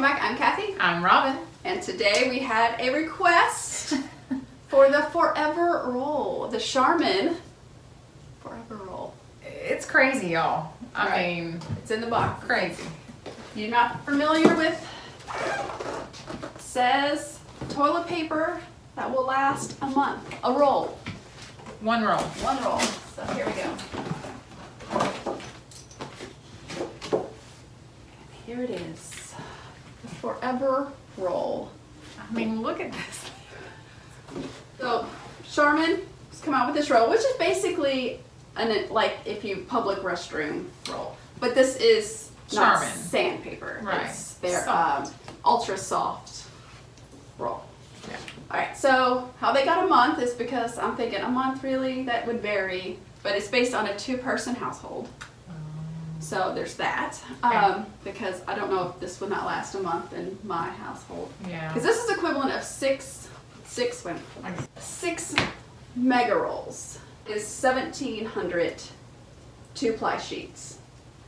Welcome back. I'm Kathy. I'm Robin. And today we had a request for the Forever Roll, the Charmin Forever Roll. It's crazy, y'all. I mean, it's in the box. Crazy. You're not familiar with, it says toilet paper that will last a month. A roll. One roll. One roll. So here we go. Here it is. The Forever Roll. I mean, look at this. So Charmin has come out with this roll, which is basically like if you public restroom roll. But this is not Charmin sandpaper. Right. It's their Soft. ultra soft roll. Yeah. Alright, so how they got a month is because I'm thinking a month really, that would vary, but it's based on a 2-person household. So there's that, Okay. because I don't know if this would not last a month in my household. Yeah. Because this is equivalent of six mega rolls is 1,700 2-ply sheets.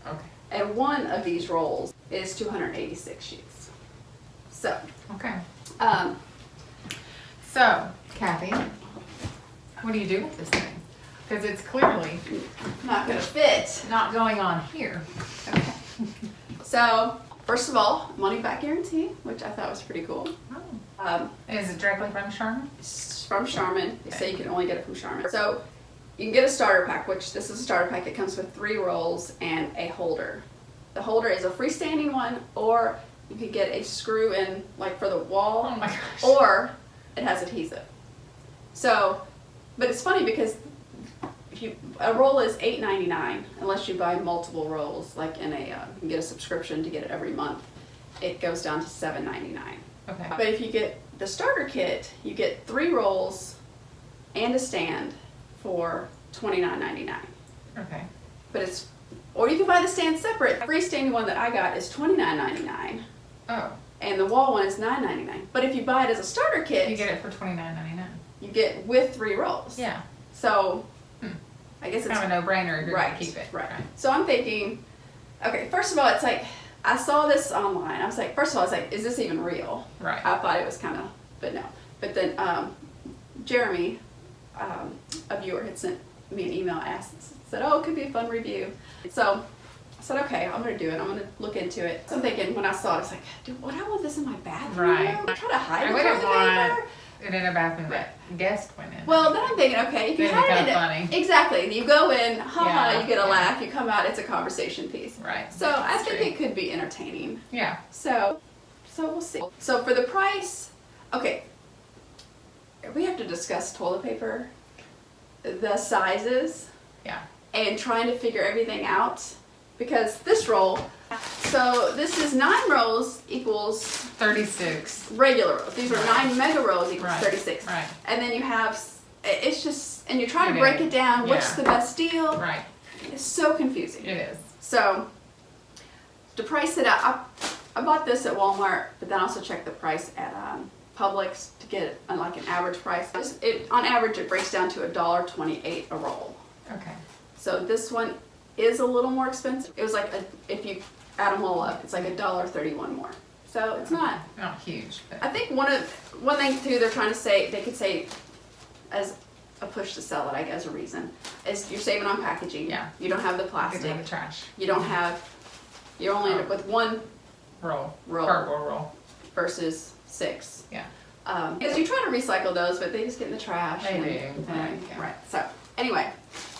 Okay. And one of these rolls is 286 sheets. So, Okay. um, So, Kathy, what do you do with this thing? Because it's clearly not gonna fit. not going on here. Okay. So, first of all, money back guarantee, which I thought was pretty cool. Oh. Is it directly from Charmin? It's from Charmin. They say you can only get it from Charmin. So, you can get a starter pack, which this is a starter pack. It comes with 3 rolls and a holder. The holder is a freestanding one, or you could get a screw in, like for the wall, Oh my gosh. or it has adhesive. So, but it's funny because a roll is $8.99 unless you buy multiple rolls, like in a you can get a subscription to get it every month. It goes down to $7.99. Okay. But if you get the starter kit, you get 3 rolls and a stand for $29.99. Okay. But it's, or you can buy the stand separate. The freestanding one that I got is $29.99, Oh. and the wall one is $9.99. But if you buy it as a starter kit, You get it for $29.99. you get with 3 rolls. Yeah. So, I guess It's it's kind of a no-brainer if you're right, going to keep it. right. So I'm thinking, okay, first of all, it's like, I saw this online. I was like, first of all, I was like, is this even real? Right. I thought it was kind of, but no. But then Jeremy, a viewer, had sent me an email, said, oh, it could be a fun review. So I said, okay, I'm going to do it. I'm going to look into it. So I'm thinking, when I saw it, I was like, dude, would I want this in my bathroom? Right. Try to hide I the wouldn't toilet want paper? it in a bathroom that guest went in. Well, then I'm thinking, okay, if you Then it had becomes it, funny. exactly. You go in, haha, Yeah, you get a yeah. laugh. You come out, it's a conversation piece. Right. So I That's think true. it could be entertaining. Yeah. So we'll see. So for the price, okay, we have to discuss toilet paper, the sizes, Yeah. and trying to figure everything out, because this roll, so this is 9 rolls equals 36. regular rolls. These are 9 mega rolls equals Right. 36. Right. And then you have, it's just, and you try to It break is. it down, what's Yeah. the best deal? Right. It's so confusing. It is. So, the price that I bought this at Walmart, but then I also checked the price at Publix to get like an average price. On average, it breaks down to $1.28 a roll. Okay. So this one is a little more expensive. It was like, if you add them all up, it's like $1.31 more. So it's not. Not huge, but I think one thing too they're trying to say, they could say as a push to sell it, I guess, a reason, is you're saving on packaging. Yeah. You don't have the get plastic. in the trash. You don't have, you only end up with 1 Roll. Roll. Cardboard roll. versus 6. Yeah. Because you try to recycle those, but they just get in the trash. They and- do, and- right, yeah. Right. So anyway,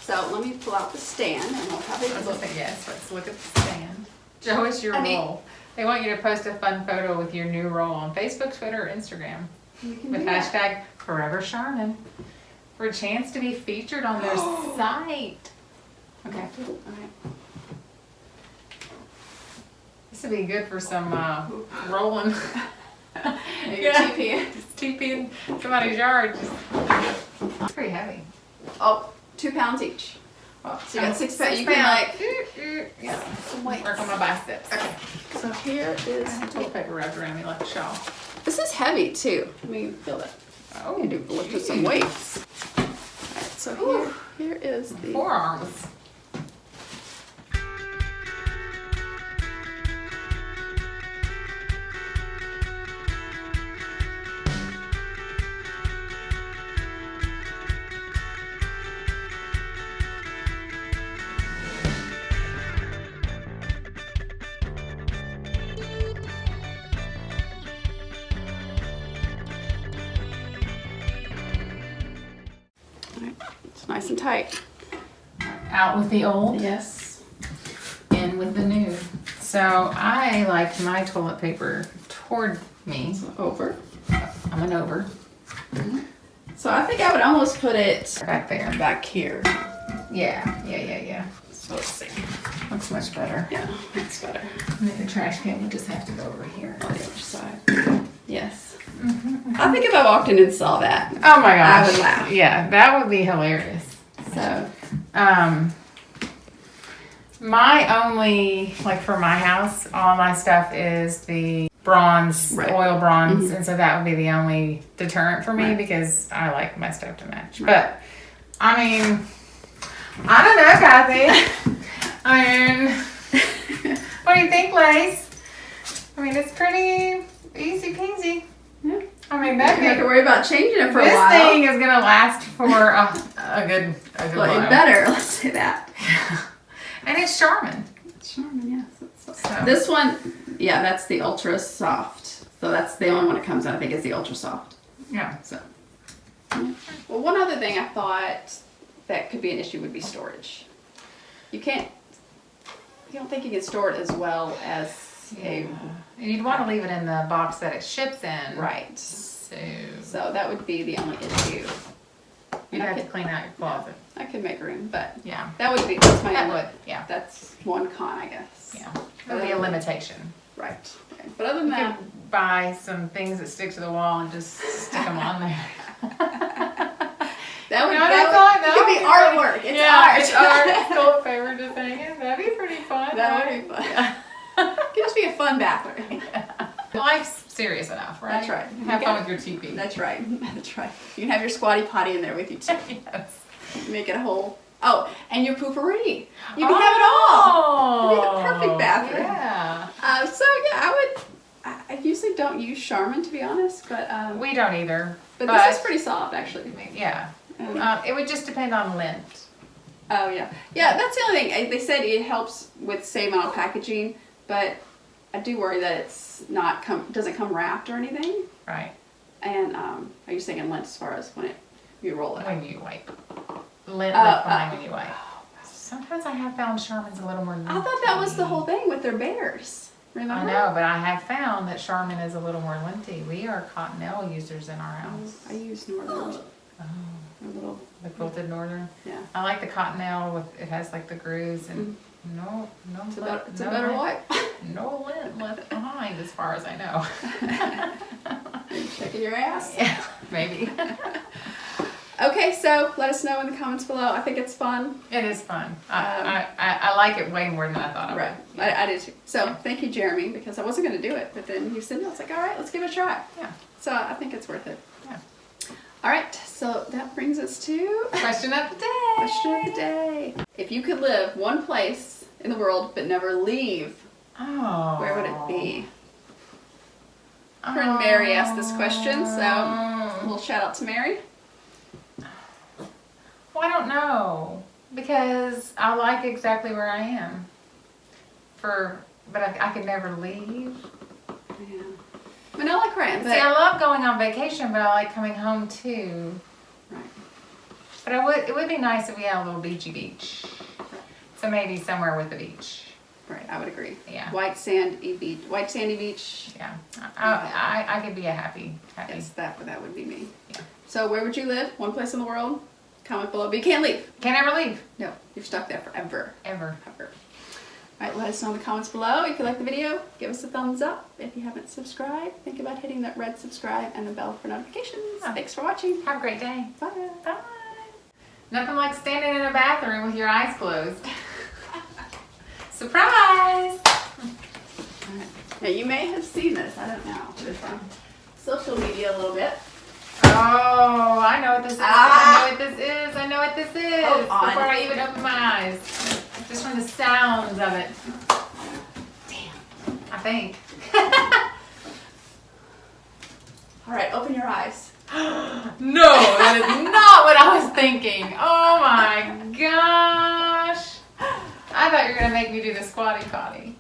so let me pull out the stand and we'll have I a was look. gonna say, yes, let's look at the stand. Show us your I mean- roll. They want you to post a fun photo with your new roll on Facebook, Twitter, or Instagram You can with do that. hashtag Forever Charmin for a chance to be featured on their site. Okay. All right. This would be good for some rolling. Maybe Yeah. TP. Just TP in somebody's yard. It's pretty heavy. Oh, 2 pounds each. Well, So you got 6 pounds. You can like yeah. some weights. Work on my biceps. Okay. So here I is. have toilet paper wrapped around me like a shawl. This is heavy too. I mean, feel that. Oh, I do lift with some weights. All right. So here is the. forearms. and tight. Out with the old, Yes. in with the new. So I like my toilet paper toward me. So over. I'm an over. So I think I would almost put it Back there. back here. Yeah. So let's see. Looks much better. Yeah, that's better. And then the trash can will just have to go over here. On the other side. Yes. I think if I walked in and saw that, Oh my gosh. I would laugh. Yeah, that would be hilarious. so My only, like for my house, all my stuff is the bronze, Right. oil bronze, and so that would be the only deterrent for me Right. because I like my stuff to match. Right. But, I mean, I don't know, Kathy. I mean, what do you think, Lace? I mean, it's pretty easy peasy. yeah. I mean, You don't have to worry about changing it for a this while. thing is gonna last for a good Well, while. it better, let's say that. And it's Charmin. Charmin, yes. So. This one, yeah, that's the ultra soft. So that's the only one it comes in, I think, is the ultra soft. Yeah. So, well, one other thing I thought that could be an issue would be storage. You don't think you can store it as well as a You'd want to leave it in the box that it ships in. right. So that would be the only issue. you'd have to clean out your closet. I could make room, but Yeah. that's my That only, would. Yeah. that's one con, I guess. Yeah. That would be a limitation. Right. But other than You that, could buy some things that stick to the wall and just stick them on there. that would, No, it could be artwork. It's art. It's art. Toilet paper just hanging. That'd be pretty fun. That would be fun. It could just be a fun bathroom. Life's serious enough, right? That's right. Have fun with your TV. That's right. That's right. You can have your squatty potty in there with you too. Yes. Make it a whole. Oh, and your poopery. You can have it all. It'd be the perfect bathroom. Yeah. So yeah, I usually don't use Charmin, to be honest, but We don't either. but this is pretty soft actually. Yeah. And- It would just depend on lint. Oh yeah, yeah. That's the only thing. They said it helps with saving on packaging, but I do worry that it's not doesn't come wrapped or anything. Right. And are you saying lint as far as when you roll it? When you wipe. Lint left behind when you wipe. Sometimes I have found Charmin's a little more linty. I thought that was the whole thing with their bears. Remember? I know, but I have found that Charmin is a little more linty. We are Cottonelle users in our house. I use Northern. Oh, A little. the quilted Northern. Yeah. I like the Cottonelle with it has like the grooves and no It's a lint- better, it's a no better lint- wipe. No lint left behind as far as I know. Checking your ass. Yeah, maybe. Okay, so let us know in the comments below. I think it's fun. It is fun. I like it way more than I thought I would. Right. I did too. So thank you, Jeremy, because I wasn't going to do it, but then you said no. It's like, all right, let's give it a try. Yeah. So I think it's worth it. Yeah. All right, so that brings us to Question of the day. question of the day. If you could live one place in the world but never leave, Oh. where would it be? Our friend Mary asked this question, so a little shout out to Mary. Well, I don't know because I like exactly where I am. But I could never leave. Yeah. I mean, I like where I am, See, I but love going on vacation, but I like coming home too. right. But it would be nice if we had a little beachy beach. So maybe somewhere with a beach. Right, I would agree. Yeah. White sandy beach. Yeah. I could be a happy. Yes, that would be me. Yeah. So where would you live? One place in the world? Comment below. But you can't leave. Can't ever leave. No, you're stuck there forever. Ever. Ever. All right, let us know in the comments below. If you like the video, give us a thumbs up. If you haven't subscribed, think about hitting that red subscribe and the bell for notifications. Yeah. Thanks for watching. Have a great day. Bye. Bye. Nothing like standing in a bathroom with your eyes closed. Surprise! All right. Now you may have seen this. I don't know. It's on social media a little bit. Oh, I know what this is. Ah. I know what this is. I know what this is. Hold on. Before I even open my eyes. Just from the sounds of it. Damn. I think. All right, open your eyes. No, that is not what I was thinking. Oh my gosh. I thought you were going to make me do the squatty potty.